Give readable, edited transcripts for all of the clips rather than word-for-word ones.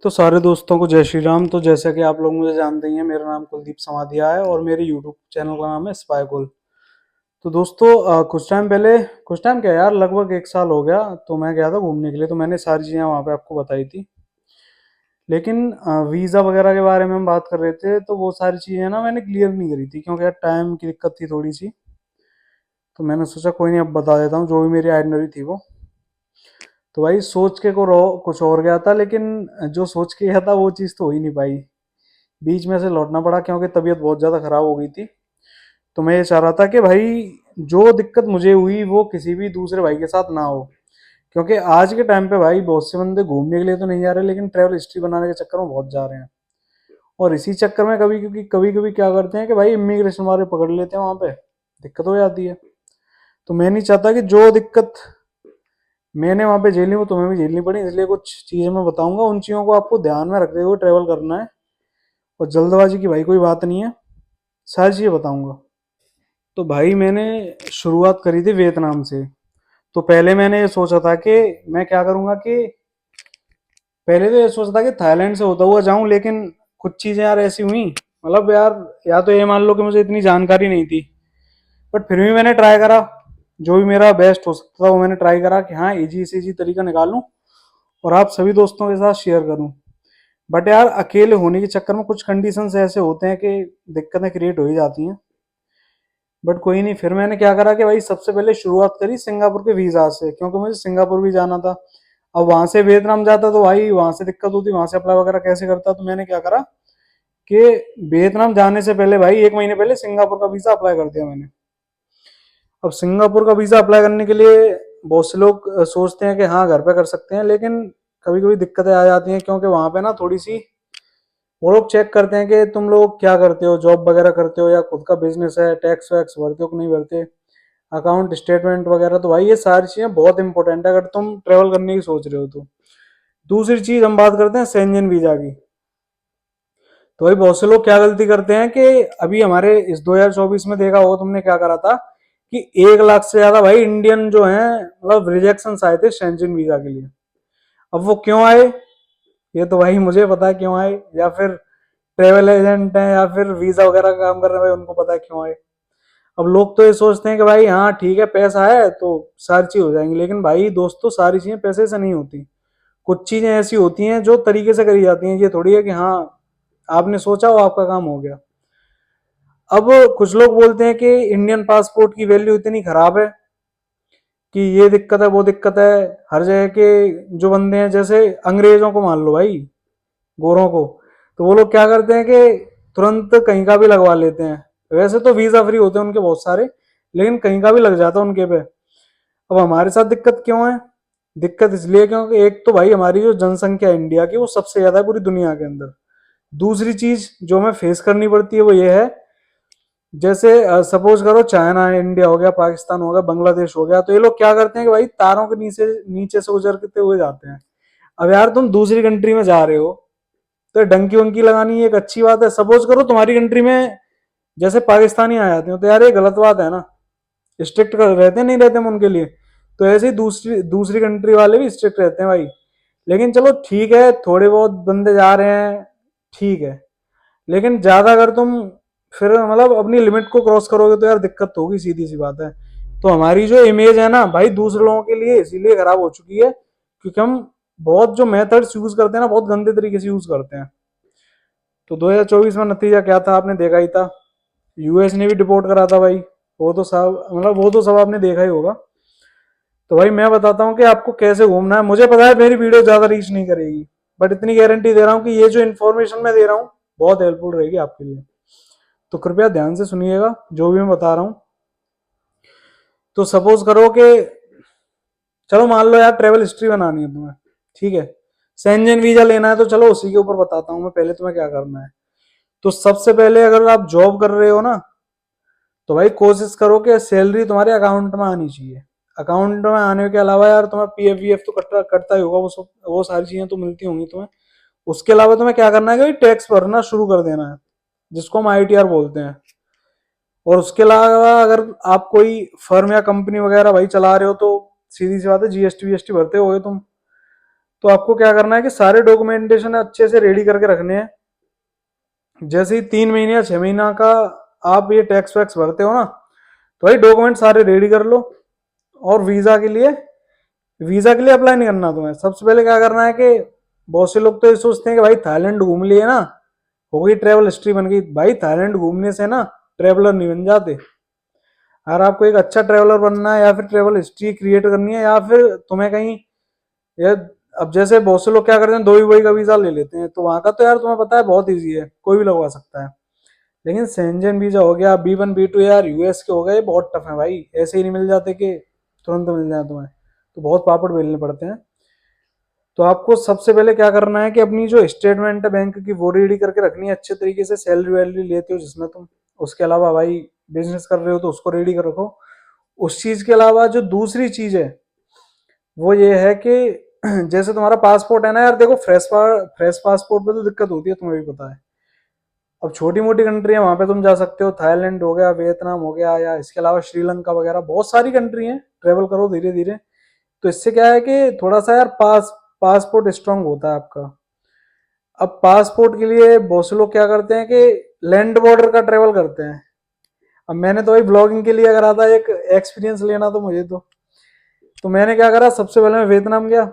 तो सारे दोस्तों को जय श्री राम। तो जैसा कि आप लोग मुझे जानते ही हैं, मेरा नाम कुलदीप समाधिया है और मेरे यूट्यूब चैनल का नाम है स्पाई कुल। तो दोस्तों कुछ टाइम क्या यार, लगभग 1 साल हो गया। तो मैं गया था घूमने के लिए, तो मैंने सारी चीज़ें वहाँ पे आपको बताई थी। लेकिन वीज़ा वगैरह के बारे में हम बात कर रहे थे, तो वो सारी चीज़ें ना मैंने क्लियर नहीं करी थी, क्योंकि यार टाइम की दिक्कत थी थोड़ी सी। तो मैंने सोचा कोई नहीं, अब बता देता हूँ जो भी मेरी आइटनरी थी वो। तो भाई सोच के कुछ और गया था, लेकिन जो सोच के गया था वो चीज़ तो हो ही नहीं पाई। बीच में से लौटना पड़ा, क्योंकि तबीयत बहुत ज़्यादा ख़राब हो गई थी। तो मैं ये चाह रहा था कि भाई जो दिक्कत मुझे हुई वो किसी भी दूसरे भाई के साथ ना हो। क्योंकि आज के टाइम पे भाई बहुत से बंदे घूमने के लिए तो नहीं जा रहे, लेकिन ट्रैवल हिस्ट्री बनाने के चक्कर में बहुत जा रहे हैं। और इसी चक्कर में कभी कभी क्या करते हैं कि भाई इमिग्रेशन वाले पकड़ लेते हैं, वहाँ पे दिक्कत हो जाती है। तो मैं नहीं चाहता कि जो दिक्कत मैंने वहाँ पे झेली वो तुम्हें भी झेलनी पड़ी। इसलिए कुछ चीज़ें मैं बताऊंगा, उन चीज़ों को आपको ध्यान में रखते हुए ट्रैवल करना है। और जल्दबाजी की भाई कोई बात नहीं है, सारी चीज़ें बताऊंगा। तो भाई मैंने शुरुआत करी थी वियतनाम से। तो पहले मैंने ये सोचा था कि मैं क्या करूंगा कि पहले तो ये सोचा था कि थाईलैंड से होता हुआ जाऊं, लेकिन कुछ चीज़ें यार ऐसी हुई, मतलब यार, या तो ये मान लो कि मुझे इतनी जानकारी नहीं थी, बट फिर भी मैंने ट्राई करा। जो भी मेरा बेस्ट हो सकता था वो मैंने ट्राई करा कि हाँ इजी से इजी तरीका निकालूं और आप सभी दोस्तों के साथ शेयर करूं। बट यार अकेले होने के चक्कर में कुछ कंडीशंस ऐसे होते हैं कि दिक्कतें क्रिएट हो ही जाती हैं। बट कोई नहीं, फिर मैंने क्या करा कि भाई सबसे पहले शुरुआत करी सिंगापुर के वीज़ा से, क्योंकि मुझे सिंगापुर भी जाना था। अब वहां से वियतनाम जाता तो भाई वहां से दिक्कत होती, वहां से अप्लाई वगैरह कैसे करता। तो मैंने क्या करा कि वियतनाम जाने से पहले भाई 1 महीने पहले सिंगापुर का वीज़ा अप्लाई कर दिया मैंने। अब सिंगापुर का वीज़ा अप्लाई करने के लिए बहुत से लोग सोचते हैं कि हाँ घर पे कर सकते हैं, लेकिन कभी कभी दिक्कतें आ जाती हैं, क्योंकि वहां पे ना थोड़ी सी वो लोग चेक करते हैं कि तुम लोग क्या करते हो, जॉब वगैरह करते हो या खुद का बिजनेस है, टैक्स वैक्स भरते हो कि नहीं भरते, अकाउंट स्टेटमेंट वगैरह। तो भाई ये सारी चीज़ें बहुत इंपॉर्टेंट है अगर तुम ट्रेवल करने की सोच रहे हो तो। दूसरी चीज़ हम बात करते हैं शेंजन वीज़ा की। तो भाई बहुत से लोग क्या गलती करते हैं कि अभी हमारे इस 2024 में देखा होगा तुमने क्या करा था कि 1 लाख से ज्यादा भाई इंडियन जो हैं, मतलब रिजेक्शन आए थे शेंजन वीजा के लिए। अब वो क्यों आए, ये तो भाई मुझे पता है क्यों आए, या फिर ट्रेवल एजेंट हैं या फिर वीजा वगैरह का काम कर रहे हैं भाई उनको पता है क्यों आए। अब लोग तो ये सोचते हैं कि भाई हाँ ठीक है पैसा है तो सारी चीज हो जाएंगी, लेकिन भाई दोस्तों सारी चीजें पैसे से नहीं होती। कुछ चीजें ऐसी होती हैं जो तरीके से करी जाती हैं, ये थोड़ी है कि हाँ आपने सोचा हो आपका काम हो गया। अब कुछ लोग बोलते हैं कि इंडियन पासपोर्ट की वैल्यू इतनी खराब है कि ये दिक्कत है वो दिक्कत है। हर जगह के जो बंदे हैं, जैसे अंग्रेजों को मान लो भाई, गोरों को, तो वो लोग क्या करते हैं कि तुरंत कहीं का भी लगवा लेते हैं। वैसे तो वीजा फ्री होते हैं उनके बहुत सारे, लेकिन कहीं का भी लग जाता है उनके पे। अब हमारे साथ दिक्कत क्यों है, दिक्कत इसलिए क्योंकि एक तो भाई हमारी जो जनसंख्या है इंडिया की वो सबसे ज्यादा है पूरी दुनिया के अंदर। दूसरी चीज जो हमें फेस करनी पड़ती है वो ये है, जैसे सपोज करो चाइना है, इंडिया हो गया, पाकिस्तान हो गया, बांग्लादेश हो गया, तो ये लोग क्या करते हैं कि भाई तारों के नीचे नीचे से गुजरते हुए जाते हैं। अब यार तुम दूसरी कंट्री में जा रहे हो तो डंकी वंकी लगानी एक अच्छी बात है। सपोज करो तुम्हारी कंट्री में जैसे पाकिस्तानी आ जाते हो, तो यार ये गलत बात है ना। स्ट्रिक्ट रहते नहीं रहते हम उनके लिए, तो ऐसे ही दूसरी दूसरी कंट्री वाले भी स्ट्रिक्ट रहते हैं भाई। लेकिन चलो ठीक है, थोड़े बहुत बंदे जा रहे हैं, ठीक है, लेकिन ज्यादा अगर तुम फिर मतलब अपनी लिमिट को क्रॉस करोगे तो यार दिक्कत होगी, सीधी सी बात है। तो हमारी जो इमेज है ना भाई दूसरे लोगों के लिए इसीलिए खराब हो चुकी है, क्योंकि हम बहुत जो मेथड्स यूज करते हैं ना बहुत गंदे तरीके से यूज करते हैं। तो 2024 में नतीजा क्या था आपने देखा ही था, यूएस ने भी डिपोर्ट करा था भाई। वो तो सब मतलब वो तो सब आपने देखा ही होगा। तो भाई मैं बताता हूँ कि आपको कैसे घूमना है। मुझे पता है मेरी वीडियो ज्यादा रीच नहीं करेगी, बट इतनी गारंटी दे रहा हूँ कि ये जो इन्फॉर्मेशन मैं दे रहा हूँ बहुत हेल्पफुल रहेगी आपके लिए। तो कृपया ध्यान से सुनिएगा जो भी मैं बता रहा हूँ। तो सपोज करो कि चलो मान लो यार ट्रेवल हिस्ट्री बनानी है तुम्हें, ठीक है, शेंजन वीजा लेना है, तो चलो उसी के ऊपर बताता हूँ मैं पहले तुम्हें क्या करना है। तो सबसे पहले अगर आप जॉब कर रहे हो ना, तो भाई कोशिश करो कि सैलरी तुम्हारे अकाउंट में आनी चाहिए। अकाउंट में आने के अलावा यार तुम्हें पीएफ वीएफ तो कटता कटता ही होगा, वो सब वो सारी चीजें तो मिलती होंगी तुम्हें। उसके अलावा तुम्हें क्या करना है कि टैक्स भरना शुरू कर देना है, जिसको हम आईटीआर बोलते हैं। और उसके अलावा अगर आप कोई फर्म या कंपनी वगैरह भाई चला रहे हो तो सीधी सी बात है जीएसटी वीएसटी भरते होगे तुम। तो आपको क्या करना है कि सारे डॉक्यूमेंटेशन अच्छे से रेडी करके रखने हैं। जैसे ही 3 महीने या 6 महीना का आप ये टैक्स वैक्स भरते हो ना, तो भाई डॉक्यूमेंट सारे रेडी कर लो। और वीजा के लिए अप्लाई नहीं करना तुम्हें। सबसे पहले क्या करना है कि बहुत से लोग तो ये सोचते हैं कि भाई थाईलैंड घूम लिए ना, हो गई ट्रेवल हिस्ट्री बन गई। भाई थाईलैंड घूमने से ना ट्रेवलर नहीं बन जाते। अगर आपको एक अच्छा ट्रेवलर बनना है या फिर ट्रेवल हिस्ट्री क्रिएट करनी है, या फिर तुम्हें कहीं ये, अब जैसे बहुत से लोग क्या करते हैं, दो ही वही का वीजा ले लेते हैं, तो वहां का तो यार तुम्हें पता है बहुत ईजी है, कोई भी लगवा सकता है। लेकिन शेंजन वीजा हो गया, B1 B2 यार यूएस के हो गए, ये बहुत टफ है भाई, ऐसे ही नहीं मिल जाते कि तुरंत मिल जाए तुम्हें, तो बहुत पापड़ बेलने पड़ते हैं। तो आपको सबसे पहले क्या करना है कि अपनी जो स्टेटमेंट है बैंक की वो रेडी करके रखनी है अच्छे तरीके से। सैलरी वैलरी लेते हो जिसमें तुम, उसके अलावा भाई बिजनेस कर रहे हो तो उसको रेडी कर रखो। उस चीज के अलावा जो दूसरी चीज है वो ये है कि जैसे तुम्हारा पासपोर्ट है ना यार, देखो फ्रेश पासपोर्ट पे तो दिक्कत होती है, तुम्हें भी पता है। अब छोटी मोटी कंट्री है वहां पे तुम जा सकते हो, थाईलैंड हो गया, वियतनाम हो गया, या इसके अलावा श्रीलंका वगैरह, बहुत सारी कंट्री हैं, ट्रेवल करो धीरे धीरे। तो इससे क्या है कि थोड़ा सा यार पासपोर्ट स्ट्रांग होता है आपका। अब पासपोर्ट के लिए बहुत से लोग क्या करते हैं कि लैंड बॉर्डर का ट्रेवल करते हैं। अब मैंने तो भाई ब्लॉगिंग के लिए करा था, एक एक्सपीरियंस लेना तो मुझे तो मैंने क्या करा, सबसे पहले मैं वियतनाम गया,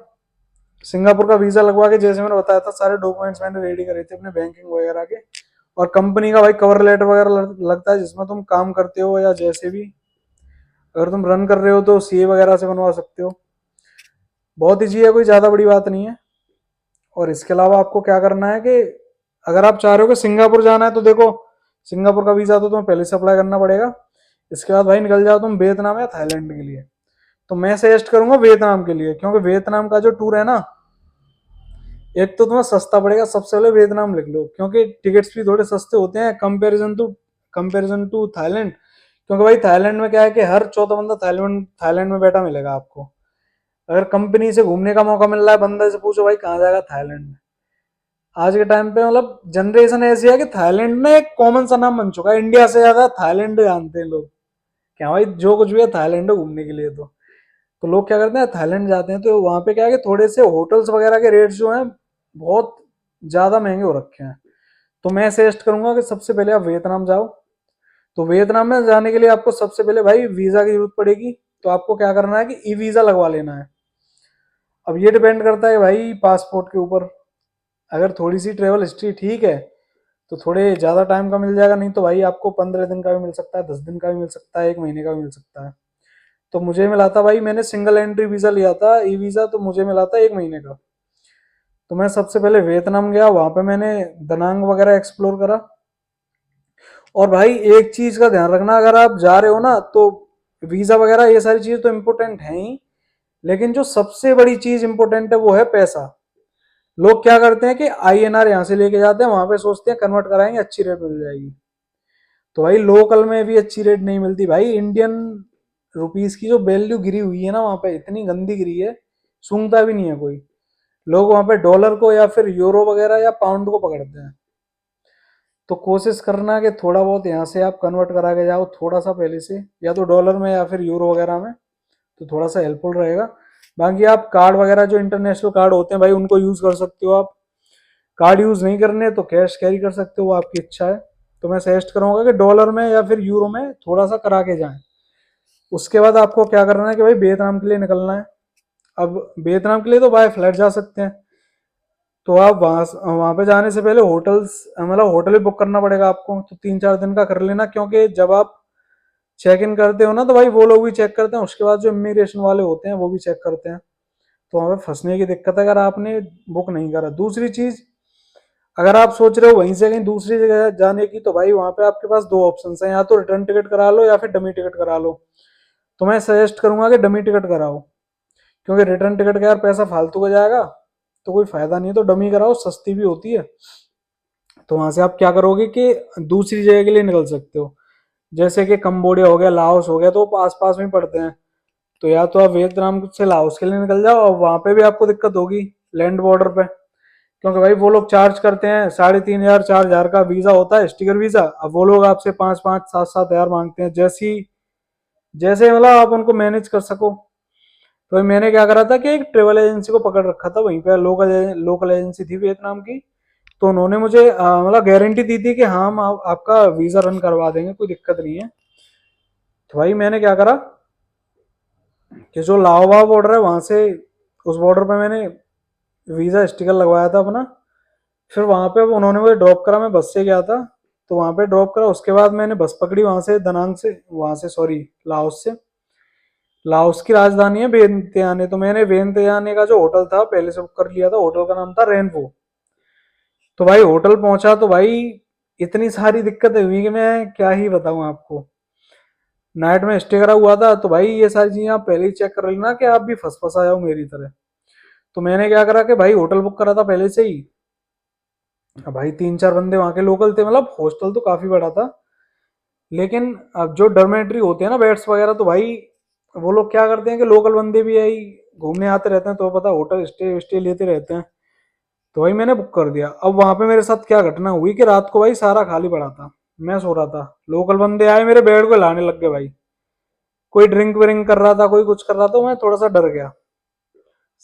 सिंगापुर का वीजा लगवा के, जैसे मैंने बताया था सारे डॉक्यूमेंट्स मैंने रेडी करे थे अपने बैंकिंग वगैरह के। और कंपनी का भाई कवर लेटर वगैरह लगता है जिसमें तुम काम करते हो, या जैसे भी अगर तुम रन कर रहे हो तो सीए वगैरह से बनवा सकते हो। बहुत ईजी है, कोई ज्यादा बड़ी बात नहीं है। और इसके अलावा आपको क्या करना है कि अगर आप चाह रहे हो कि सिंगापुर जाना है, तो देखो सिंगापुर का वीजा तो तुम्हें पहले से अप्लाई करना पड़ेगा। इसके बाद भाई निकल जाओ तुम वियतनाम या थाईलैंड के लिए। तो मैं सजेस्ट करूंगा वियतनाम के लिए, क्योंकि वियतनाम का जो टूर है ना, एक तो तुम्हें सस्ता पड़ेगा। सबसे पहले वियतनाम लिख लो, क्योंकि टिकट्स भी थोड़े सस्ते होते हैं कंपेरिजन टू थाईलैंड। क्योंकि भाई थाईलैंड में क्या है कि हर चौथा बंदा थाईलैंड थाईलैंड में बैठा मिलेगा आपको। अगर कंपनी से घूमने का मौका मिल रहा है, बंदे से पूछो भाई कहाँ जाएगा थाईलैंड में। आज के टाइम पे मतलब जनरेशन ऐसी है कि थाईलैंड में एक कॉमन सा नाम बन चुका है, इंडिया से ज्यादा थाईलैंड जानते हैं लोग। क्या भाई जो कुछ भी है थाईलैंड है घूमने के लिए। तो लोग क्या करते हैं, थाईलैंड जाते हैं, तो वहां पे क्या है कि थोड़े से होटल्स वगैरह के रेट्स जो हैं बहुत ज्यादा महंगे हो रखे हैं। तो मैं सजेस्ट करूंगा कि सबसे पहले आप वियतनाम जाओ। तो वियतनाम में जाने के लिए आपको सबसे पहले भाई वीजा की जरूरत पड़ेगी। तो आपको क्या करना है कि ई वीजा लगवा लेना है। अब ये डिपेंड करता है भाई पासपोर्ट के ऊपर। अगर थोड़ी सी ट्रेवल हिस्ट्री ठीक है तो थोड़े ज़्यादा टाइम का मिल जाएगा, नहीं तो भाई आपको 15 दिन का भी मिल सकता है, 10 दिन का भी मिल सकता है, 1 महीने का भी मिल सकता है। तो मुझे मिला था भाई, मैंने सिंगल एंट्री वीज़ा लिया था ई वीज़ा, तो मुझे मिला था 1 महीने का। तो मैं सबसे पहले वियतनाम गया, वहां पे मैंने दनांग वगैरह एक्सप्लोर करा। और भाई एक चीज का ध्यान रखना, अगर आप जा रहे हो ना तो वीजा वगैरह ये सारी चीज तो इम्पोर्टेंट है ही, लेकिन जो सबसे बड़ी चीज इंपॉर्टेंट है वो है पैसा। लोग क्या करते हैं कि INR यहाँ से लेके जाते हैं, वहां पे सोचते हैं कन्वर्ट कराएंगे अच्छी रेट मिल जाएगी। तो भाई लोकल में भी अच्छी रेट नहीं मिलती भाई। इंडियन रुपीस की जो वैल्यू गिरी हुई है ना वहां पे, इतनी गंदी गिरी है, सूंघता भी नहीं है कोई। लोग वहां पे डॉलर को या फिर यूरो वगैरह या पाउंड को पकड़ते हैं। तो कोशिश करना कि थोड़ा बहुत यहाँ से आप कन्वर्ट करा के जाओ थोड़ा सा पहले से, या तो डॉलर में या फिर यूरो वगैरह में, तो थोड़ा सा हेल्पफुल रहेगा। बाकी आप कार्ड वगैरह जो इंटरनेशनल कार्ड होते हैं भाई उनको यूज़ कर सकते हो आप। कार्ड यूज़ नहीं करने तो कैश कैरी कर सकते हो, वो आपकी इच्छा है। तो मैं सजेस्ट करूंगा कि डॉलर में या फिर यूरो में थोड़ा सा करा के जाएं। उसके बाद आपको क्या करना है कि भाई वियतनाम के लिए निकलना है। अब वियतनाम के लिए तो बाय फ्लाइट जा सकते हैं। तो आप वहां पे जाने से पहले होटल्स, मतलब होटल भी बुक करना पड़ेगा आपको, तो 3-4 दिन का कर लेना, क्योंकि जब आप चेक इन करते हो ना तो भाई वो लोग भी चेक करते हैं, उसके बाद जो इमिग्रेशन वाले होते हैं वो भी चेक करते हैं। तो वहां पे फंसने की दिक्कत है अगर आपने बुक नहीं करा। दूसरी चीज, अगर आप सोच रहे हो वहीं से कहीं दूसरी जगह जाने की, तो भाई वहां पे आपके पास दो ऑप्शन है, या तो रिटर्न टिकट करा लो या फिर डमी टिकट करा लो। तो मैं सजेस्ट करूंगा कि डमी टिकट कराओ, क्योंकि रिटर्न टिकट का यार पैसा फालतू का जाएगा, तो कोई फायदा नहीं है। तो डमी कराओ, सस्ती भी होती है। तो वहां से आप क्या करोगे कि दूसरी जगह के लिए निकल सकते हो, जैसे कि कंबोडिया हो गया, लाओस हो गया, तो पास पास में पड़ते हैं। तो या तो आप वियतनाम से लाओस के लिए निकल जाओ, और वहां पे भी आपको दिक्कत होगी लैंड बॉर्डर पे, क्योंकि भाई वो लोग चार्ज करते हैं 3,500 4,000 का वीजा होता है, स्टिकर वीजा। अब वो लोग आपसे 5-5 7-7 हज़ार मांगते हैं, जैसे मतलब आप उनको मैनेज कर सको। तो मैंने क्या करा था कि एक ट्रेवल एजेंसी को पकड़ रखा था, वहीं पे लोकल लोकल एजेंसी थी वियतनाम की। तो उन्होंने मुझे मतलब गारंटी दी थी कि हाँ हम आपका वीजा रन करवा देंगे, कोई दिक्कत नहीं है। तो भाई मैंने क्या करा कि जो लाहौर बॉर्डर है वहां से, उस बॉर्डर पे मैंने वीजा स्टिकर लगवाया था अपना। फिर वहां पे उन्होंने मुझे ड्रॉप करा, मैं बस से गया था। तो वहां पे ड्रॉप करा, उसके बाद मैंने बस पकड़ी वहां से दनांग से, वहां से सॉरी लाओस से। लाओस की राजधानी है वियंतियाने। तो मैंने वियंतियाने का जो होटल था पहले से बुक कर लिया था, होटल का नाम था रेनबो। तो भाई होटल पहुंचा तो भाई इतनी सारी दिक्कतें हुई कि मैं क्या ही बताऊं आपको। नाइट में स्टे करा हुआ था, तो भाई ये सारी चीजें आप पहले ही चेक कर लेना कि आप भी फंस फंसा जाओ मेरी तरह। तो मैंने क्या करा कि भाई होटल बुक करा था पहले से ही। अब भाई तीन चार बंदे वहां के लोकल थे, मतलब हॉस्टल तो काफी बड़ा था। लेकिन अब जो डॉर्मेट्री होते हैं ना, बेड्स वगैरह, तो भाई वो लोग क्या करते हैं कि लोकल बंदे भी यही घूमने आते रहते हैं, तो पता होटल स्टे स्टे लेते रहते हैं। तो भाई मैंने बुक कर दिया। अब वहां पे मेरे साथ क्या घटना हुई कि रात को भाई सारा खाली पड़ा था, मैं सो रहा था, लोकल बंदे आए मेरे बेड को हिलाने लग गए भाई। कोई ड्रिंक व्रिंक कर रहा था, कोई कुछ कर रहा था, मैं थोड़ा सा डर गया।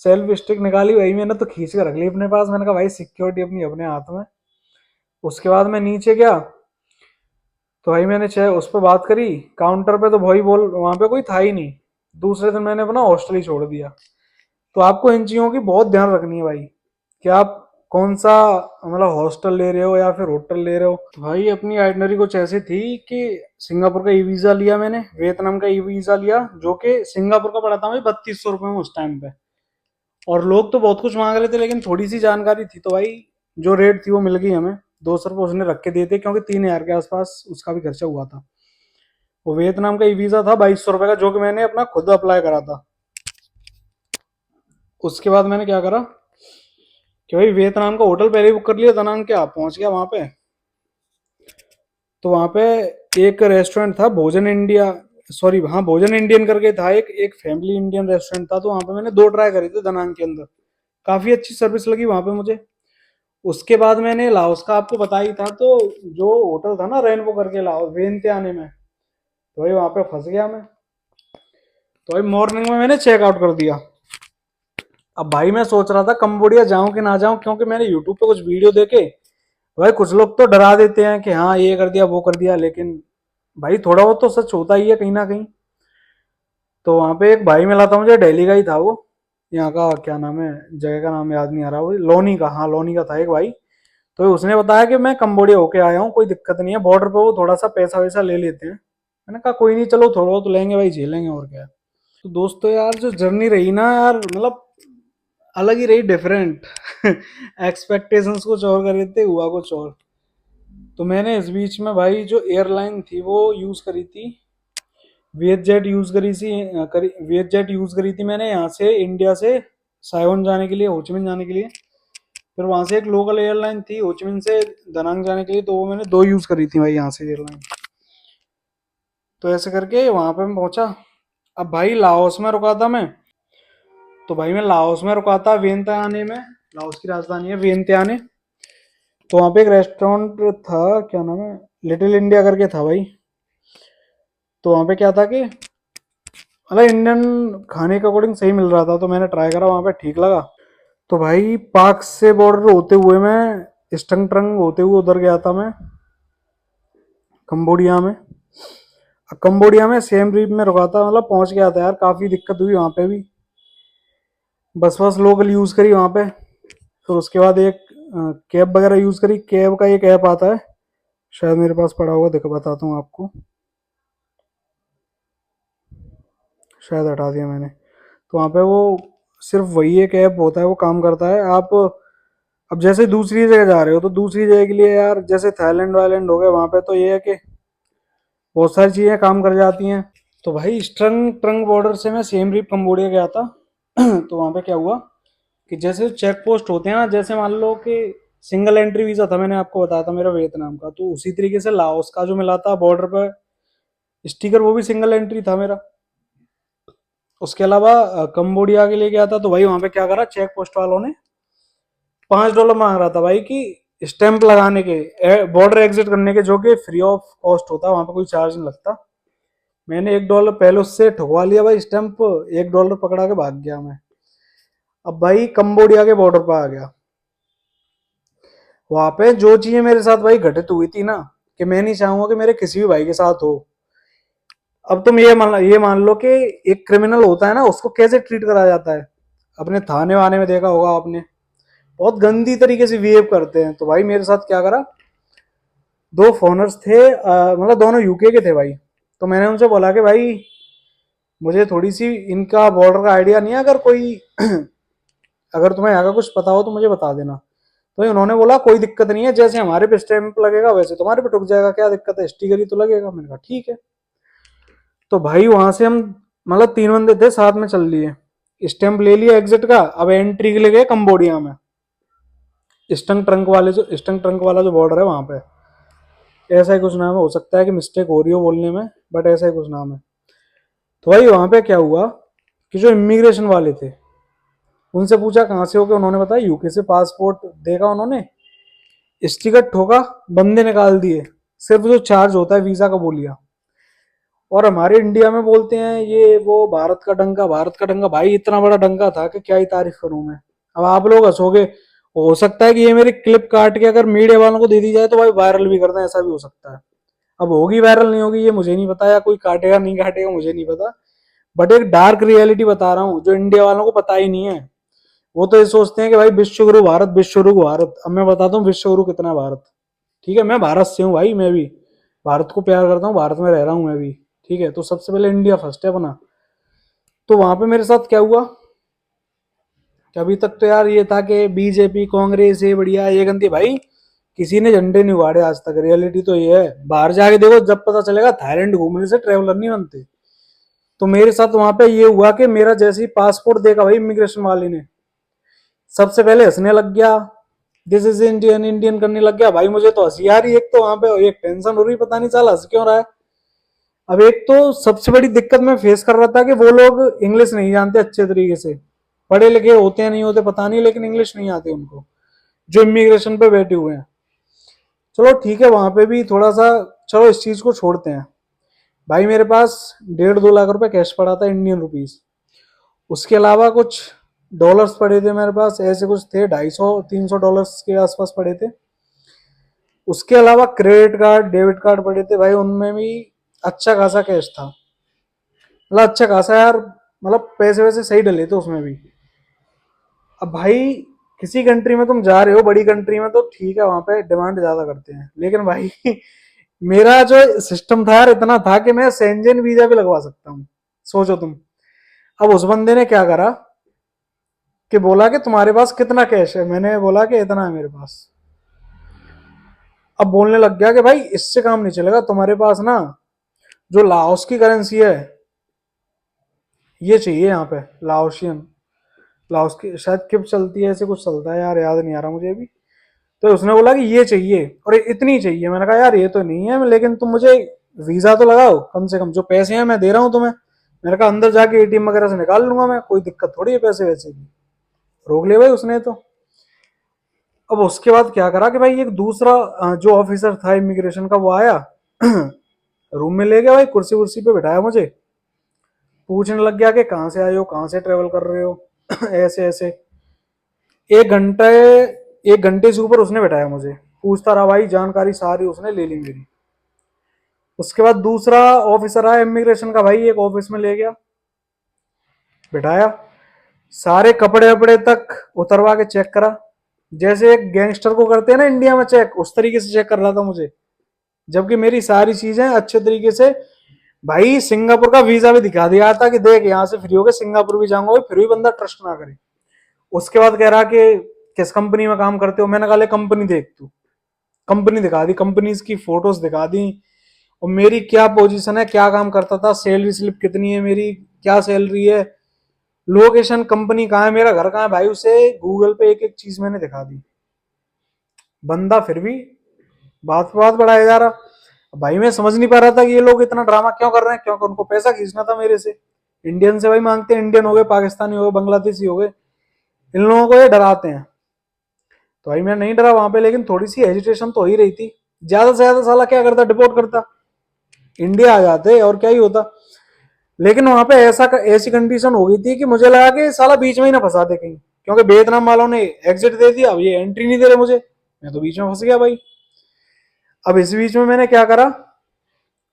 सेल्फ स्टिक निकाली भाई मैंने, तो खींच के रख ली अपने पास। मैंने कहा भाई सिक्योरिटी अपनी अपने हाथ में। उसके बाद मैं नीचे गया, तो भाई मैंने चाहे उस पर बात करी काउंटर पे, तो भाई बोल वहां पे कोई था ही नहीं। दूसरे दिन मैंने अपना हॉस्टल ही छोड़ दिया। तो आपको इन चीजों की बहुत ध्यान रखनी है भाई, कि आप कौन सा मतलब हॉस्टल ले रहे हो या फिर होटल ले रहे हो। तो भाई अपनी आइटनरी कुछ ऐसी थी कि सिंगापुर का ई वीजा लिया मैंने, वियतनाम का ई वीजा लिया, जो कि सिंगापुर का पड़ा था भाई 3200 रुपये में उस टाइम पे। और लोग तो बहुत कुछ मांग रहे थे, लेकिन थोड़ी सी जानकारी थी तो भाई जो रेट थी वो मिल गई हमें। 200 रुपये उसने रख के दिए थे, क्योंकि 3000 के आसपास उसका भी खर्चा हुआ था। वो वियतनाम का ई वीजा था 2200 रुपये का, जो कि मैंने अपना खुद अप्लाई करा था। उसके बाद मैंने क्या करा कि भाई वियतनाम का होटल पहले ही बुक कर लिया, दनांग क्या पहुंच गया वहां पे। तो वहां पे एक रेस्टोरेंट था भोजन इंडिया, सॉरी हाँ भोजन इंडियन करके था, एक एक फैमिली इंडियन रेस्टोरेंट था। तो वहां पे मैंने दो ट्राई करे थे दनांग के अंदर, काफी अच्छी सर्विस लगी वहां पे मुझे। उसके बाद मैंने लाओस का आपको बता ही था, तो जो होटल था ना रेनबो करके लाओस वियंतियाने में, तो भाई वहां पे फंस गया मैं। तो भाई मॉर्निंग में मैंने चेकआउट कर दिया। अब भाई मैं सोच रहा था कंबोडिया जाऊं कि ना जाऊं, क्योंकि मैंने यूट्यूब पे कुछ वीडियो देखे। भाई कुछ लोग तो डरा देते हैं कि हाँ ये कर दिया वो कर दिया, लेकिन भाई थोड़ा बहुत तो सच होता ही है कहीं ना कहीं। तो वहां पे एक भाई मिला था मुझे, दिल्ली का ही था वो। यहाँ का क्या नाम है, जगह का नाम याद नहीं आ रहा, वो लोनी का, हाँ लोनी का था एक भाई। तो उसने बताया कि मैं कंबोडिया होके आया हूँ, कोई दिक्कत नहीं है, बॉर्डर पे वो थोड़ा सा पैसा वैसा ले लेते हैं। मैंने कहा कोई नहीं, चलो थोड़ा बहुत लेंगे भाई, झेलेंगे और क्या है। तो दोस्तों यार जो जर्नी रही ना यार, मतलब अलग ही रही, डिफरेंट। एक्सपेक्टेशंस कुछ और कर रहे थे, हुआ कुछ और। तो मैंने इस बीच में भाई जो एयरलाइन थी वो यूज करी थी, वीएच जेट यूज करी, वीएच जेट यूज करी थी मैंने यहाँ से इंडिया से साइगोन जाने के लिए, होचिमिन जाने के लिए। फिर वहां से एक लोकल एयरलाइन थी होचिमिन से दनांग जाने के लिए, तो वो मैंने दो यूज करी थी भाई यहाँ से एयरलाइन। तो ऐसे करके वहां पे मैं पहुंचा। अब भाई लाओस में रुका था मैं। तो भाई मैं लाओस में रुका था वियंतियाने में, लाओस की राजधानी है वियंतियाने। तो वहां पे एक रेस्टोरेंट था, क्या नाम है, लिटिल इंडिया करके था भाई। तो वहां पे क्या था कि मतलब इंडियन खाने के अकॉर्डिंग सही मिल रहा था, तो मैंने ट्राई करा वहां पे, ठीक लगा। तो भाई पाक से बॉर्डर होते हुए मैं स्टंग ट्रंग होते हुए उधर गया था मैं कंबोडिया में। कंबोडिया में सेम रीप में रुका था, मतलब पहुंच गया था यार, काफी दिक्कत हुई वहां पे भी। बस बस लोकल यूज करी वहां पे। फिर उसके बाद एक कैब वगैरह यूज करी। कैब का एक ऐप आता है, शायद मेरे पास पड़ा होगा, देखो बताता हूँ आपको। शायद हटा दिया मैंने। तो वहाँ पे वो सिर्फ वही एक ऐप होता है, वो काम करता है। आप अब जैसे दूसरी जगह जा रहे हो, तो दूसरी जगह के लिए यार जैसे थाईलैंड वाईलैंड हो गए, वहाँ पे तो ये है कि बहुत सारी चीज़ें काम कर जाती हैं। तो भाई स्ट्रंग ट्रंग बॉर्डर से मैं सेम रिप कम्बोडिया गया था। तो वहाँ पे क्या हुआ कि जैसे चेक पोस्ट होते हैं ना, जैसे मान लो कि सिंगल एंट्री वीज़ा था, मैंने आपको बताया था मेरा वियतनाम का, तो उसी तरीके से लाओस का जो मिला था बॉर्डर पर स्टिकर, वो भी सिंगल एंट्री था मेरा। उसके अलावा कंबोडिया के लिए गया था, तो भाई वहां पे क्या करा, चेक पोस्ट वालों ने $5 मांग रहा था भाई कि स्टैंप लगाने के, बॉर्डर एग्जिट करने के, जो कि फ्री ऑफ कॉस्ट होता है, वहां पे कोई चार्ज नहीं लगता। मैंने $1 पहले उससे ठुकवा लिया भाई स्टैंप, $1 पकड़ा के भाग गया मैं। अब भाई कंबोडिया के बॉर्डर पर आ गया। वहां पे जो चीजें मेरे साथ भाई घटित हुई थी ना, कि मैं नहीं चाहूंगा कि मेरे किसी भी भाई के साथ हो। अब तुम ये मान लो कि एक क्रिमिनल होता है ना, उसको कैसे ट्रीट करा जाता है। अपने थाने वाने में देखा होगा आपने, बहुत गंदी तरीके से बिहेव करते हैं। तो भाई मेरे साथ क्या करा, दो फॉरनर्स थे, मतलब दोनों यूके के थे भाई। तो मैंने उनसे बोला कि भाई मुझे थोड़ी सी इनका बॉर्डर का आइडिया नहीं है, अगर कोई अगर तुम्हें यहाँ का कुछ पता हो तो मुझे बता देना। तो भाई उन्होंने बोला कोई दिक्कत नहीं है, जैसे हमारे पे स्टैंप लगेगा वैसे तुम्हारे पे टुक जाएगा, क्या दिक्कत है, स्टिकर ही तो लगेगा। मैंने कहा ठीक है। तो भाई वहां से हम, मतलब 3 बंदे थे साथ में चल लिए, स्टैंप ले लिया एग्जिट का। अब एंट्री के लिए गए कंबोडिया में, ईस्टर्न ट्रंक वाला जो बॉर्डर है वहां पे, ऐसा ही कुछ नाम है, हो सकता है कि मिस्टेक हो रही हो बोलने में, बट ऐसा ही कुछ नाम है। तो भाई वहां पे क्या हुआ कि जो इमिग्रेशन वाले थे उनसे पूछा कहाँ से हो के, उन्होंने बताया यूके से। पासपोर्ट देखा उन्होंने, स्टिकर ठोका, बंदे निकाल दिए, सिर्फ जो चार्ज होता है वीजा का वो लिया। और हमारे इंडिया में बोलते हैं ये वो भारत का डंका, भारत का डंका। भाई इतना बड़ा डंका था कि क्या ही तारीफ करूं मैं। अब आप लोग हंसोगे, हो सकता है कि ये मेरी क्लिप काट के अगर मीडिया वालों को दे दी जाए तो भाई वायरल भी कर दें, ऐसा भी हो सकता है। अब होगी वायरल नहीं होगी ये मुझे नहीं पता, या कोई काटेगा नहीं काटेगा मुझे नहीं पता, बट एक डार्क रियलिटी बता रहा हूँ जो इंडिया वालों को पता ही नहीं है। वो तो ये सोचते हैं कि भाई विश्व गुरु भारत, विश्व गुरु भारत। अब मैं बताता हूँ विश्व गुरु कितना है भारत। ठीक है, मैं भारत से हूँ भाई, मैं भी भारत को प्यार करता हूँ, भारत में रह रहा हूँ मैं भी। ठीक है, तो सबसे पहले इंडिया फर्स्ट है अपना। तो वहां पे मेरे साथ क्या हुआ कि अभी तक तो यार ये था कि बीजेपी कांग्रेस ये बढ़िया ये गंदी, भाई किसी ने झंडे नहीं उगाड़े आज तक। रियलिटी तो ये है, बाहर जाके देखो जब पता चलेगा, थाईलैंड घूमने से ट्रेवलर नहीं बनते। तो मेरे साथ वहां पे ये हुआ कि मेरा जैसे ही पासपोर्ट देखा भाई इमिग्रेशन वाले ने, सबसे पहले हंसने लग गया, दिस इज इंडियन इंडियन करने लग गया। भाई मुझे तो हंसी आ रही, एक तो वहां पे एक टेंशन हो रही, पता नहीं चला हंस क्यों रहा है। अब एक तो सबसे बड़ी दिक्कत मैं फेस कर रहा था कि वो लोग इंग्लिश नहीं जानते अच्छे तरीके से, पढ़े लिखे होते हैं नहीं होते पता नहीं, लेकिन इंग्लिश नहीं आती उनको, जो इमिग्रेशन पे बैठे हुए हैं। चलो ठीक है, वहां पे भी थोड़ा सा, चलो इस चीज को छोड़ते हैं। भाई मेरे पास 1.5-2 लाख रुपए कैश पड़ा था, इंडियन रुपीज। उसके अलावा कुछ डॉलर्स पड़े थे मेरे पास, ऐसे कुछ थे, 250-300 डॉलर्स के आसपास पड़े थे। उसके अलावा क्रेडिट कार्ड डेबिट कार्ड पड़े थे भाई, उनमें भी अच्छा खासा कैश था, मतलब अच्छा खासा यार, मतलब पैसे वैसे सही डले थे उसमें भी। अब भाई किसी कंट्री में तुम जा रहे हो, बड़ी कंट्री में, तो ठीक है वहां पे डिमांड ज्यादा करते हैं, लेकिन भाई मेरा जो सिस्टम था यार इतना था कि मैं सेंजन वीजा भी लगवा सकता हूँ, सोचो तुम। अब उस बंदे ने क्या करा कि बोला कि तुम्हारे पास कितना कैश है, मैंने बोला कि इतना है मेरे पास। अब बोलने लग गया कि भाई इससे काम नहीं चलेगा, तुम्हारे पास ना जो लाओस की करेंसी है ये चाहिए यहाँ पे, लाओशियन, लाओस की शायद किप चलती है, ऐसे कुछ चलता है यार, याद नहीं आ रहा मुझे अभी। तो उसने बोला कि ये चाहिए और इतनी चाहिए। मैंने कहा यार ये तो नहीं है, लेकिन तुम मुझे वीजा तो लगाओ कम से कम, जो पैसे हैं मैं दे रहा हूँ तुम्हें। मैंने कहा अंदर जाके एटीएम वगैरह से निकाल लूंगा मैं, कोई दिक्कत थोड़ी है पैसे वैसे की। रोक ले भाई उसने तो। अब उसके बाद क्या करा कि भाई एक दूसरा जो ऑफिसर था इमिग्रेशन का वो आया रूम में ले गया भाई, कुर्सी कुर्सी पे बिठाया मुझे, पूछने लग गया कि कहाँ से आए हो, कहाँ से ट्रेवल कर रहे हो ऐसे ऐसे। 1 घंटे 1 घंटे से ऊपर उसने बैठाया मुझे, पूछता रहा भाई, जानकारी सारी उसने ले ली मेरी। उसके बाद दूसरा ऑफिसर आया इमिग्रेशन का भाई, एक ऑफिस में ले गया, बिठाया, सारे कपड़े वपड़े तक उतरवा के चेक करा, जैसे एक गैंगस्टर को करते हैं ना इंडिया में चेक, उस तरीके से चेक कर रहा था मुझे, जबकि मेरी सारी चीजें अच्छे तरीके से। भाई सिंगापुर का वीजा भी दिखा दिया था कि देख यहाँ से फ्री होकर सिंगापुर भी जाऊंगा, फिर भी बंदा ट्रस्ट ना करे। उसके बाद कह रहा कि किस कंपनी में काम करते हो, मैंने कहा कंपनी देख तू। कंपनी दिखा दी, कंपनीज की फोटोज दिखा दी, और मेरी क्या पोजीशन है, क्या काम करता था, सैलरी स्लिप कितनी है मेरी, क्या सैलरी है, लोकेशन कंपनी कहाँ है, मेरा घर कहाँ है, भाई उसे गूगल पे एक एक चीज मैंने दिखा दी। बंदा फिर भी बात बात बढ़ाया जा रहा। भाई मैं समझ नहीं पा रहा था कि ये लोग इतना ड्रामा क्यों कर रहे हैं, क्योंकि उनको पैसा खींचना था मेरे से। इंडियन से भाई मांगते हैं, इंडियन हो गए, पाकिस्तानी हो गए, बांग्लादेशी हो गए, इन लोगों को ये डराते हैं। तो भाई मैं नहीं डरा वहां पे, लेकिन थोड़ी सी हेजिटेशन तो हो ही रही थी। ज्यादा से ज्यादा साला क्या करता, डिपोर्ट करता, इंडिया आ जाते और क्या ही होता। लेकिन वहां पे ऐसी कंडीशन हो गई थी कि मुझे लगा कि साला बीच में ही ना फंसा दे कहीं, क्योंकि वियतनाम वालों ने एग्जिट दे दिया, अब ये एंट्री नहीं दे रहे मुझे, मैं तो बीच में फंस गया भाई। अब इस बीच में मैंने क्या करा,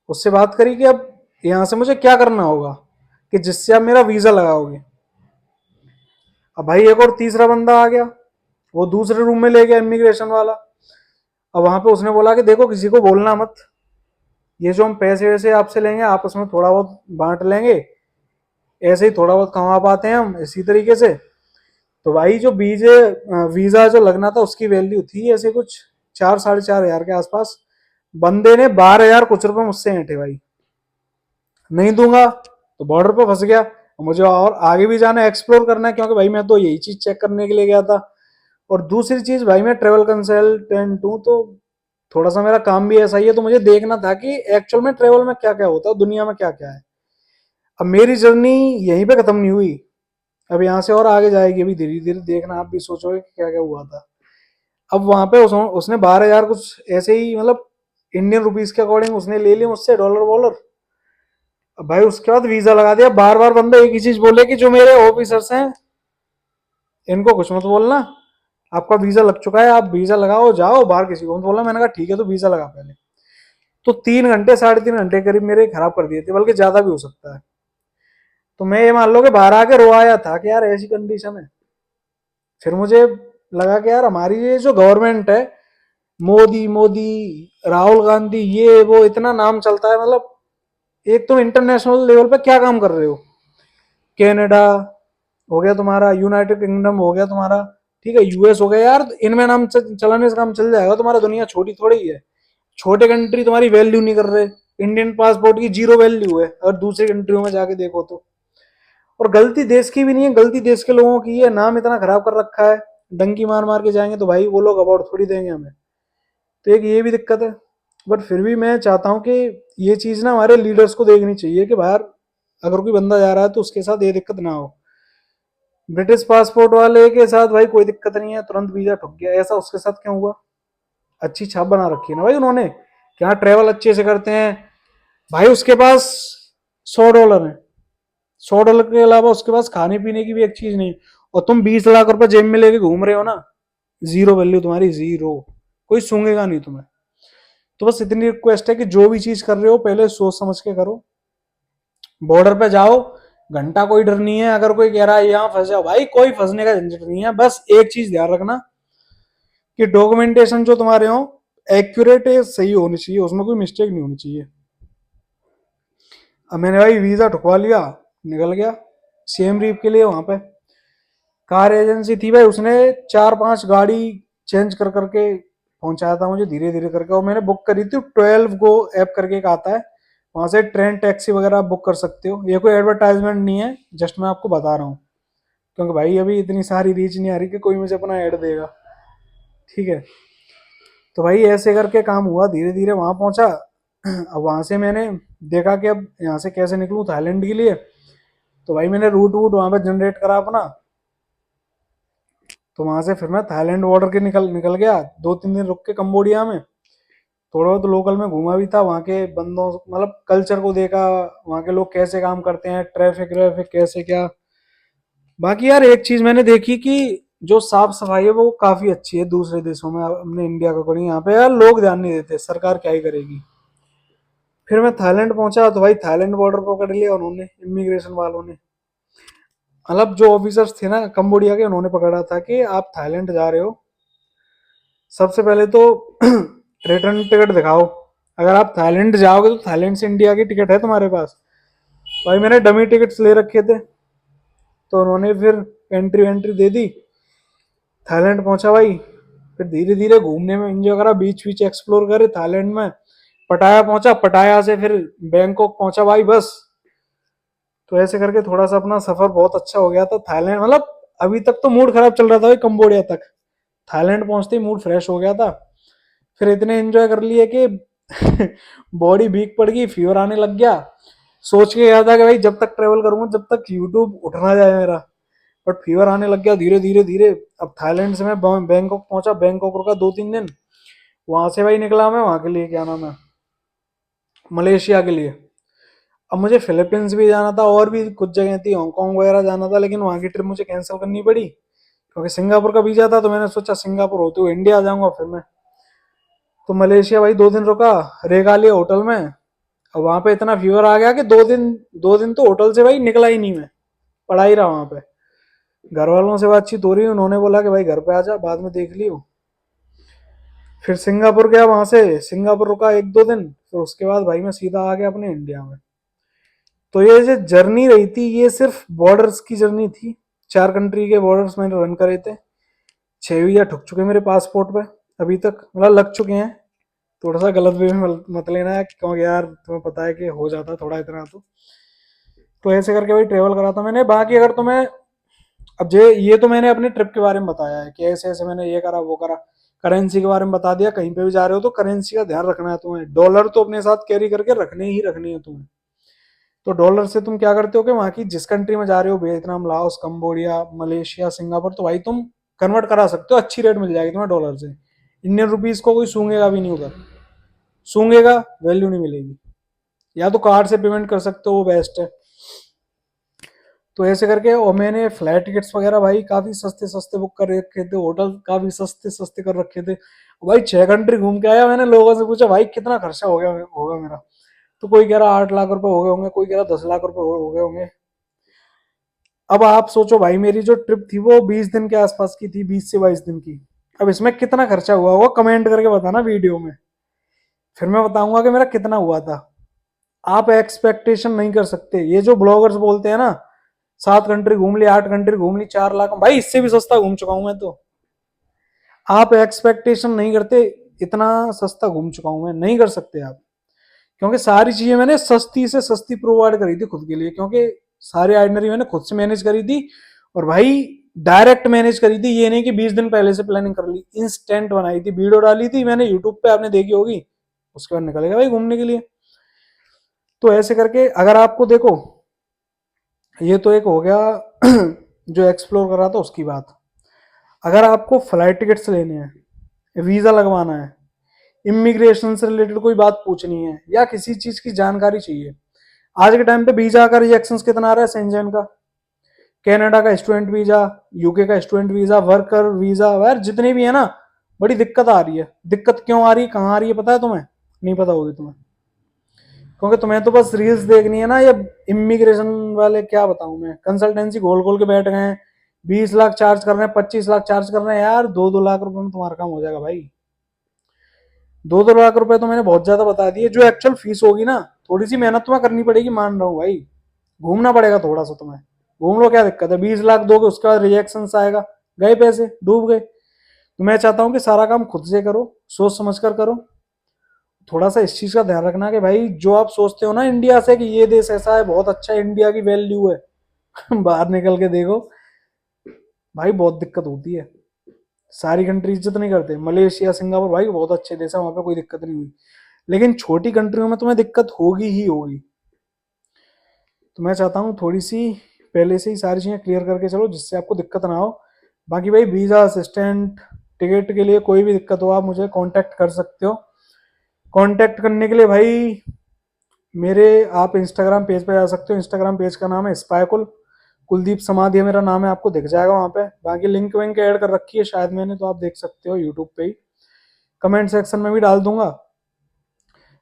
उससे बात करी कि अब यहाँ से मुझे क्या करना होगा कि जिससे आप मेरा वीजा लगाओगे। अब भाई एक और तीसरा बंदा आ गया, वो दूसरे रूम में ले गया इमिग्रेशन वाला। अब वहां पे उसने बोला कि देखो किसी को बोलना मत, ये जो हम पैसे वैसे आपसे लेंगे आपस में थोड़ा बहुत बांट लेंगे, ऐसे ही थोड़ा बहुत कमा पाते हैं हम इसी तरीके से। तो भाई जो वीजा जो लगना था उसकी वैल्यू थी ऐसे कुछ 4 साढ़े 4 हजार के आसपास। बंदे ने 12 हजार कुछ रुपए मुझसे ऐंठे भाई, नहीं दूंगा तो बॉर्डर पे फंस गया। मुझे और आगे भी जाना है, एक्सप्लोर करना है, क्योंकि भाई मैं तो यही चीज चेक करने के लिए गया था। और दूसरी चीज भाई मैं ट्रेवल कंसल्टेंट हूँ, तो थोड़ा सा मेरा काम भी ऐसा ही है, तो मुझे देखना था कि एक्चुअल में ट्रेवल में क्या क्या होता है, दुनिया में क्या क्या है। अब मेरी जर्नी यहीं पे खत्म नहीं हुई, अब यहाँ से और आगे जाएगी अभी धीरे धीरे, देखना आप भी सोचोगे कि क्या क्या हुआ था। अब वहां पे उसने 12 हजार कुछ ऐसे ही, मतलब इंडियन रुपीज के अकॉर्डिंग उसने ले लिया मुझसे डॉलर वॉलर। अब भाई उसके बाद वीजा लगा दिया। बार बार बंदा एक ही चीज बोले कि जो मेरे ऑफिसर्स हैं इनको कुछ मत बोलना, आपका वीजा लग चुका है, आप वीजा लगाओ जाओ, बाहर किसी को मत बोलना। मैंने कहा ठीक है, तो वीजा लगा पहले। तो 3 घंटे 3.5 घंटे करीब मेरे खराब कर दिए थे, बल्कि ज्यादा भी हो सकता है। तो मैं ये मान लो कि बाहर आके रो आया था कि यार ऐसी कंडीशन है। फिर मुझे लगा कि यार हमारी ये जो गवर्नमेंट है, मोदी मोदी, राहुल गांधी, ये वो इतना नाम चलता है, मतलब एक तो इंटरनेशनल लेवल पे क्या काम कर रहे हो। कनाडा हो गया तुम्हारा, यूनाइटेड किंगडम हो गया तुम्हारा, ठीक है, यूएस हो गया यार, इनमें नाम चलाने से काम चल जाएगा तुम्हारा। दुनिया छोटी थोड़ी ही है, छोटे कंट्री तुम्हारी वैल्यू नहीं कर रहे। इंडियन पासपोर्ट की जीरो वैल्यू है अगर दूसरी कंट्रियों में जाके देखो तो। और गलती देश की भी नहीं है, गलती देश के लोगों की है, नाम इतना खराब कर रखा है। डंकी मार मार के जाएंगे तो भाई वो लोग अवार्ड थोड़ी देंगे हमें। तो एक ये भी दिक्कत है। बट फिर भी मैं चाहता हूँ कि ये चीज ना हमारे लीडर्स को देखनी चाहिए कि बाहर अगर कोई बंदा जा रहा है तो उसके साथ ये दिक्कत ना हो। ब्रिटिश पासपोर्ट वाले के साथ भाई कोई दिक्कत नहीं है, तुरंत वीजा ठुक गया, ऐसा उसके साथ क्यों हुआ? अच्छी छाप बना रखी है ना भाई उन्होंने, क्या ट्रेवल अच्छे से करते हैं। भाई उसके पास $100 है, $100 के अलावा उसके पास खाने पीने की भी एक चीज नहीं। और तुम 20 लाख रुपए जेब में लेके घूम रहे हो ना, जीरो वैल्यू तुम्हारी, जीरो, कोई सूंघेगा नहीं तुम्हें। तो बस इतनी रिक्वेस्ट है कि जो भी चीज कर रहे हो पहले सोच समझ के करो। बॉर्डर पे जाओ, घंटा कोई डर नहीं है, अगर कोई कह रहा है यहाँ फंस जाओ, भाई कोई फंसने का झंझट नहीं है। बस एक चीज ध्यान रखना कि डॉक्यूमेंटेशन जो तुम्हारे हो एक्यूरेट है, सही होनी चाहिए, उसमें कोई मिस्टेक नहीं होनी चाहिए। अब मैंने भाई वीजा ठुकवा लिया, निकल गया सीएम रीप के लिए। वहां पे कार एजेंसी थी भाई, उसने 4 5 गाड़ी चेंज कर करके पहुंचाया था मुझे धीरे धीरे करके। और मैंने बुक करी थी 12 गो ऐप करके एक आता है, वहां से ट्रेन टैक्सी वगैरह आप बुक कर सकते हो। ये कोई एडवर्टाइजमेंट नहीं है, जस्ट मैं आपको बता रहा हूँ, क्योंकि भाई अभी इतनी सारी रीच नहीं आ रही कि कोई मुझे अपना ऐड देगा, ठीक है। तो भाई ऐसे करके काम हुआ, धीरे धीरे वहां पहुंचा। अब वहां से मैंने देखा कि अब यहाँ से कैसे निकलूँ थाईलैंड के लिए। तो भाई मैंने रूट वूट वहां पे जनरेट करा अपना। तो वहां से फिर मैं थाईलैंड बॉर्डर के निकल निकल गया, 2 3 दिन रुक के कंबोडिया में। थोड़ा बहुत लोकल में घूमा भी था, वहाँ के बंदों मतलब कल्चर को देखा, वहाँ के लोग कैसे काम करते हैं, ट्रैफिक व्रैफिक कैसे क्या। बाकी यार एक चीज मैंने देखी कि जो साफ सफाई है वो काफी अच्छी है दूसरे देशों में, अपने इंडिया का अकॉर्डिंग यहाँ पे यार लोग ध्यान नहीं देते, सरकार क्या ही करेगी। फिर मैं थाईलैंड पहुंचा तो भाई थाईलैंड बॉर्डर पकड़ लिया उन्होंने, इमिग्रेशन वालों ने। मतलब जो ऑफिसर्स थे ना कंबोडिया के, उन्होंने पकड़ा था कि आप थाईलैंड जा रहे हो, सबसे पहले तो रिटर्न टिकट दिखाओ। अगर आप थाईलैंड जाओगे तो थाईलैंड से इंडिया की टिकट है तुम्हारे पास? भाई मैंने डमी टिकट्स ले रखे थे, तो उन्होंने फिर एंट्री वेंट्री दे दी। थाईलैंड पहुंचा भाई, फिर धीरे धीरे घूमने में एंजॉय करा, बीच बीच एक्सप्लोर करे थाईलैंड में। पटाया पहुंचा, पटाया से फिर बैंकॉक पहुंचा भाई बस। तो ऐसे करके थोड़ा सा अपना सफर बहुत अच्छा हो गया था थाईलैंड, मतलब अभी तक तो मूड खराब चल रहा था भाई कंबोडिया तक, थाईलैंड पहुंचते ही मूड फ्रेश हो गया था। फिर इतने एंजॉय कर लिए कि बॉडी वीक पड़ गई, फीवर आने लग गया। सोच के गया था कि भाई जब तक ट्रेवल करूंगा जब तक यूट्यूब उठ ना जाए मेरा, बट फीवर आने लग गया धीरे धीरे धीरे। अब थाईलैंड से मैं बैंकॉक पहुंचा, बैंकॉक रुका 2 3 दिन। वहां से भाई निकला मैं वहां के लिए, क्या नाम है, मलेशिया के लिए। अब मुझे फिलीपींस भी जाना था और भी कुछ जगह थी, हांगकांग वगैरह जाना था, लेकिन वहां की ट्रिप मुझे कैंसिल करनी पड़ी क्योंकि सिंगापुर का वीजा था। तो मैंने सोचा सिंगापुर होते हुए इंडिया आ जाऊंगा फिर मैं। तो मलेशिया भाई 2 दिन रुका रेगालिया होटल में। और वहां पे इतना फीवर आ गया कि 2 दिन तो होटल से भाई निकला ही नहीं मैं, पड़ा ही रहा वहां पे। घर वालों से बातचीत हो रही, उन्होंने बोला कि भाई घर पे आ जा, बाद में देख लियो। फिर सिंगापुर गया, वहां से सिंगापुर रुका 1-2 दिन, फिर उसके बाद भाई मैं सीधा आ गया अपने इंडिया में। तो ये जो जर्नी रही थी ये सिर्फ बॉर्डर्स की जर्नी थी। 4 कंट्री के बॉर्डर्स मैंने रन करे थे। 6 वीजा ठुक चुके मेरे पासपोर्ट पे अभी तक, मतलब लग चुके हैं। थोड़ा सा गलत वे में मत लेना है, क्योंकि यार तुम्हें पता है कि हो जाता थोड़ा इतना तो ऐसे करके भाई ट्रेवल करा था मैंने। बाकी अगर तुम्हें अब ये तो मैंने अपने ट्रिप के बारे में बताया है कि ऐसे ऐसे मैंने ये करा वो करा। करेंसी के बारे में बता दिया, कहीं पे भी जा रहे हो तो करेंसी का ध्यान रखना है तुम्हें। डॉलर तो अपने साथ कैरी करके रखने ही रखनी है तुम्हें। तो डॉलर से तुम क्या करते हो कि वहां की जिस कंट्री में जा रहे हो, Vietnam, Laos, Cambodia, Malaysia, Singapore, तो भाई तुम कन्वर्ट करा सकते हो, अच्छी रेट मिल जाएगी तुम्हें डॉलर से। इंडियन रुपीज को कोई सूंघेगा भी नहीं उधर, सूंघेगा वैल्यू नहीं मिलेगी। या तो कार्ड से पेमेंट कर सकते हो, वो बेस्ट है। तो ऐसे करके, और मैंने फ्लाइट टिकट्स वगैरह भाई काफी सस्ते सस्ते बुक कर रखे थे, होटल काफी सस्ते सस्ते कर रखे थे। भाई 6 कंट्री घूम के आया। मैंने लोगों से पूछा भाई कितना खर्चा हो गया होगा मेरा, तो कोई कह रहा 8 लाख रुपए हो गए होंगे, कोई कह रहा 10 लाख रुपए हो गए होंगे। अब आप सोचो भाई, मेरी जो ट्रिप थी वो 20 दिन के आसपास की थी, 20 से 22 दिन की। अब इसमें कितना खर्चा हुआ होगा कमेंट करके बताना वीडियो में, फिर मैं बताऊंगा कि मेरा कितना हुआ था। आप एक्सपेक्टेशन नहीं कर सकते। ये जो ब्लॉगर्स बोलते हैं ना 7 कंट्री घूम ली, 8 कंट्री घूम ली, 4 लाख, भाई इससे भी सस्ता घूम चुका हूं मैं तो। आप एक्सपेक्टेशन नहीं करते, इतना सस्ता घूम चुका हूं मैं, नहीं कर सकते आप। क्योंकि सारी चीजें मैंने सस्ती से सस्ती प्रोवाइड करी थी खुद के लिए, क्योंकि सारी आइटनरी मैंने खुद से मैनेज करी थी। और भाई डायरेक्ट मैनेज करी थी, ये नहीं कि 20 दिन पहले से प्लानिंग कर ली। इंस्टेंट बनाई थी, वीडियो डाली थी मैंने यूट्यूब पे, आपने देखी होगी, उसके बाद निकल गया भाई घूमने के लिए। तो ऐसे करके अगर आपको देखो, ये तो एक हो गया जो एक्सप्लोर कर रहा था उसकी बात। अगर आपको फ्लाइट टिकट्स लेने हैं, वीजा लगवाना है, इमिग्रेशन से रिलेटेड कोई बात पूछनी है, या किसी चीज की जानकारी चाहिए, आज के टाइम पे वीजा का रिजेक्शन कितना आ रहा है, सेंजन का, कनाडा का स्टूडेंट वीजा, यूके का स्टूडेंट वीजा, वर्कर वीजा, यार जितने भी है ना, बड़ी दिक्कत आ रही है। दिक्कत क्यों आ रही है, कहाँ आ रही है, पता है तुम्हें? नहीं पता होगी तुम्हें, क्योंकि तुम्हें तो बस रील्स देखनी है ना। ये इमिग्रेशन वाले क्या बताऊं मैं, कंसल्टेंसी खोल खोल के बैठ गए हैं। 20 लाख चार्ज कर रहे हैं, 25 लाख चार्ज कर रहे हैं। यार 2-2 लाख रुपए में तुम्हारा काम हो जाएगा भाई। 2-2 लाख रुपए तो मैंने बहुत ज्यादा बता दिए। जो एक्चुअल फीस होगी ना, थोड़ी सी मेहनत तुम्हें करनी पड़ेगी, मान रहा हूँ भाई। घूमना पड़ेगा थोड़ा सा तुम्हें, घूम लो, क्या दिक्कत है। 20 लाख दोगे, उसके बाद रिजेक्शन आएगा, गए पैसे, डूब गए। तो मैं चाहता हूँ कि सारा काम खुद से करो, सोच समझ कर करो। थोड़ा सा इस चीज का ध्यान रखना कि भाई जो आप सोचते हो ना इंडिया से कि ये देश ऐसा है, बहुत अच्छा है, इंडिया की वैल्यू है बाहर निकल के देखो भाई, बहुत दिक्कत होती है। सारी कंट्री इज्जत नहीं करते। मलेशिया, सिंगापुर भाई बहुत अच्छे देश है, वहां पे कोई दिक्कत नहीं हुई। लेकिन छोटी कंट्रियों में तुम्हें दिक्कत होगी ही होगी। तो मैं चाहता हूँ थोड़ी सी पहले से ही सारी चीजें क्लियर करके चलो, जिससे आपको दिक्कत ना हो। बाकी भाई वीजा, असिस्टेंट, टिकट के लिए कोई भी दिक्कत हो आप मुझे कांटेक्ट कर सकते हो। कांटेक्ट करने के लिए भाई मेरे आप इंस्टाग्राम पेज पे जा सकते हो। इंस्टाग्राम पेज का नाम है स्पाइकुल, कुलदीप समाधिया मेरा नाम है, आपको दिख जाएगा वहां पे। बाकी लिंक विंक ऐड कर रखी है शायद मैंने, तो आप देख सकते हो यूट्यूब पे ही, कमेंट सेक्शन में भी डाल दूंगा।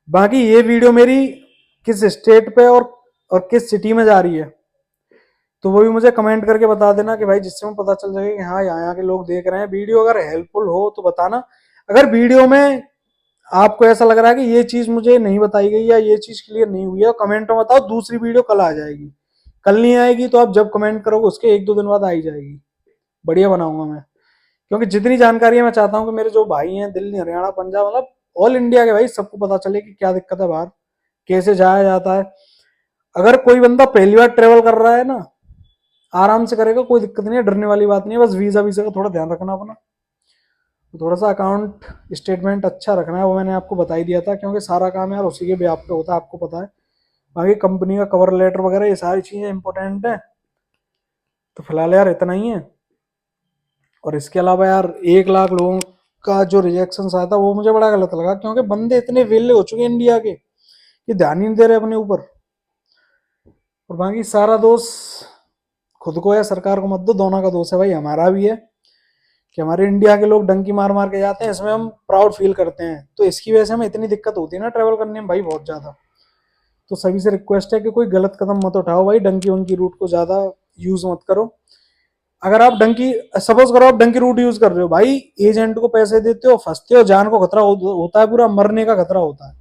बाकी ये वीडियो मेरी किस स्टेट पे और किस सिटी में जा रही है, तो वो भी मुझे कमेंट करके बता देना कि भाई, जिससे मुझे पता चल जाएगा कि हाँ यहाँ के लोग देख रहे हैं वीडियो। अगर हेल्पफुल हो तो बताना। अगर वीडियो में आपको ऐसा लग रहा है कि ये चीज मुझे नहीं बताई गई या ये चीज क्लियर नहीं हुई है, कमेंट में बताओ, दूसरी वीडियो कल आ जाएगी। कल नहीं आएगी तो आप जब कमेंट करोगे उसके 1-2 दिन बाद आ ही जाएगी, बढ़िया बनाऊंगा मैं। क्योंकि जितनी जानकारी है मैं चाहता हूँ कि मेरे जो भाई हैं दिल्ली, हरियाणा, पंजाब, मतलब ऑल इंडिया के भाई, सबको पता चले कि क्या दिक्कत है बाहर, कैसे जाया जाता है। अगर कोई बंदा पहली बार ट्रेवल कर रहा है ना, आराम से करेगा, कोई दिक्कत नहीं है, डरने वाली बात नहीं है। बस वीजा वीजा का थोड़ा ध्यान रखना अपना, तो थोड़ा सा अकाउंट स्टेटमेंट अच्छा रखना है, वो मैंने आपको बता ही दिया था। क्योंकि सारा काम यार उसी के बेस पे होता है, आपको पता है। बाकी कंपनी का कवर लेटर वगैरह ये सारी चीजें इंपॉर्टेंट है। तो फिलहाल यार इतना ही है। और इसके अलावा यार 1 लाख लोगों का जो रिजेक्शन आया था वो मुझे बड़ा गलत लगा, क्योंकि बंदे इतने वेले हो चुके हैं इंडिया के, ये ध्यान ही नहीं दे रहे अपने ऊपर। और बाकी सारा दोष खुद को या सरकार को मत दो, दोनों का दोष है भाई, हमारा भी है कि हमारे इंडिया के लोग डंकी मार मार के जाते हैं, इसमें हम प्राउड फील करते हैं, तो इसकी वजह से हमें इतनी दिक्कत होती है ना ट्रैवल करने में भाई, बहुत ज़्यादा। तो सभी से रिक्वेस्ट है कि कोई गलत कदम मत उठाओ भाई, डंकी वंकी रूट को ज़्यादा यूज़ मत करो। अगर आप डंकी, सपोज करो आप डंकी रूट यूज़ कर रहे हो भाई, एजेंट को पैसे देते हो, फंसते हो, जान को खतरा होता है, पूरा मरने का खतरा होता है।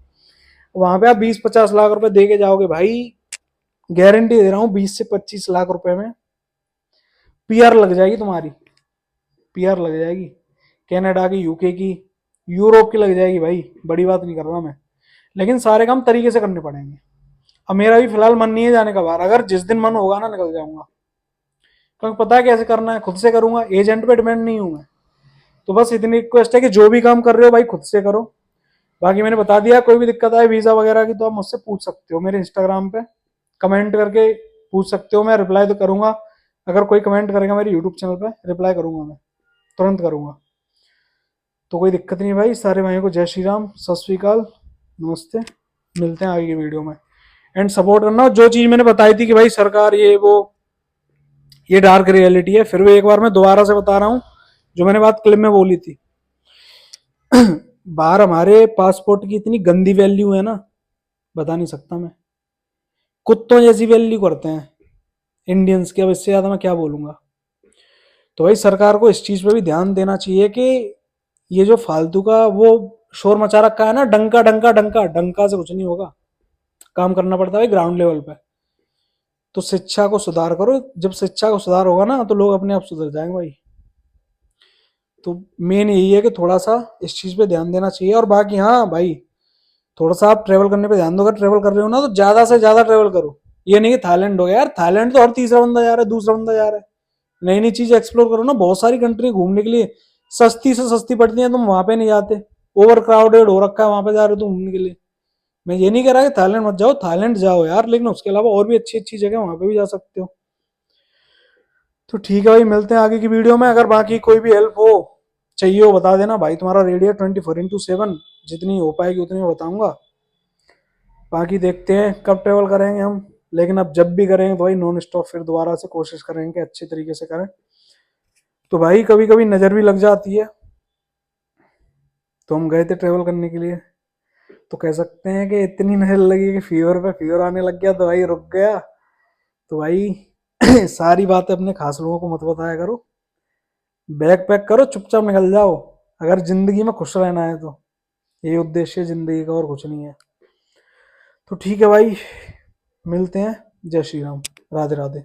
वहां पे आप 20-50 लाख रुपए दे के जाओगे भाई, गारंटी दे रहा हूँ 20 से 25 लाख रुपए में पीआर लग जाएगी तुम्हारी, पीआर लग जाएगी, कनाडा की, यूके की, यूरोप की लग जाएगी भाई, बड़ी बात नहीं कर रहा मैं। लेकिन सारे काम तरीके से करने पड़ेंगे। अब मेरा भी फिलहाल मन नहीं है जाने का बाहर, अगर जिस दिन मन होगा ना निकल जाऊंगा, क्योंकि पता है कैसे करना है, खुद से करूंगा, एजेंट पे डिपेंड नहीं हूं मैं। तो बस इतनी रिक्वेस्ट है कि जो भी काम कर रहे हो भाई खुद से करो। बाकी मैंने बता दिया, कोई भी दिक्कत आए वीजा वगैरह की तो आप मुझसे पूछ सकते हो, मेरे इंस्टाग्राम पे कमेंट करके पूछ सकते हो, मैं रिप्लाई तो करूंगा। अगर कोई कमेंट करेगा मेरे यूट्यूब चैनल पे, रिप्लाई करूंगा मैं, तुरंत करूंगा। तो कोई दिक्कत नहीं भाई, सारे भाइयों को जय श्री राम, सत श्रीकाल, नमस्ते। मिलते हैं आगे की वीडियो में। एंड सपोर्ट करना, जो चीज मैंने बताई थी कि भाई सरकार ये वो, ये डार्क रियलिटी है, फिर भी एक बार मैं दोबारा से बता रहा हूँ, जो मैंने बात क्लिप में बोली थी। बाहर हमारे पासपोर्ट की इतनी गंदी वैल्यू है ना, बता नहीं सकता मैं, कुत्तों जैसी वैल्यू करते हैं इंडियंस की, अब इससे ज्यादा मैं क्या बोलूंगा। तो भाई सरकार को इस चीज पे भी ध्यान देना चाहिए कि ये जो फालतू का वो शोर मचा रखा है ना, डंका डंका डंका, डंका से कुछ नहीं होगा, काम करना पड़ता है ग्राउंड लेवल पे। तो शिक्षा को सुधार करो, जब शिक्षा को सुधार होगा ना तो लोग अपने आप सुधर जाएंगे भाई। तो मेन यही है कि थोड़ा सा इस चीज पे ध्यान देना चाहिए। और बाकी हाँ भाई, थोड़ा सा आप ट्रेवल करने पे ध्यान दो, अगर ट्रेवल कर रहे हो ना तो ज्यादा से ज्यादा ट्रेवल करो। ये नहीं कि थाईलैंड हो गया यार, थाईलैंड तो हर तीसरा बंदा जा रहा है, दूसरा बंदा जा रहा है। नई नई चीज एक्सप्लोर करो ना, बहुत सारी कंट्री घूमने के लिए सस्ती से सस्ती पड़ती है, तुम वहां पे नहीं जाते, ओवर क्राउडेड हो रखा है, वहां पे जा रहे हो तुम घूमने के लिए। मैं ये नहीं कह रहा कि थाईलैंड मत जाओ, थाईलैंड जाओ यार, लेकिन उसके अलावा और भी अच्छी अच्छी जगह वहां पे भी जा सकते हो। तो ठीक है भाई, मिलते हैं आगे की वीडियो में। अगर बाकी कोई भी हेल्प हो, चाहिए हो, बता देना भाई, तुम्हारा रेडी है 24x7, जितनी हो पाएगी उतनी मैं बताऊंगा। बाकी देखते हैं कब ट्रेवल करेंगे हम, लेकिन अब जब भी करेंगे तो भाई नॉन स्टॉप फिर दोबारा से कोशिश करेंगे कि अच्छे तरीके से करें। तो भाई कभी कभी नज़र भी लग जाती है, तो हम गए थे ट्रेवल करने के लिए, तो कह सकते हैं कि इतनी नजर लगी कि फीवर पे फीवर आने लग गया, तो भाई रुक गया। तो भाई सारी बातें अपने खास लोगों को मत बताया करो, बैग पैक करो, चुपचाप निकल जाओ, अगर जिंदगी में खुश रहना है तो। ये उद्देश्य है जिंदगी का, और कुछ नहीं है। तो ठीक है भाई, मिलते हैं, जय श्री राम, राधे राधे।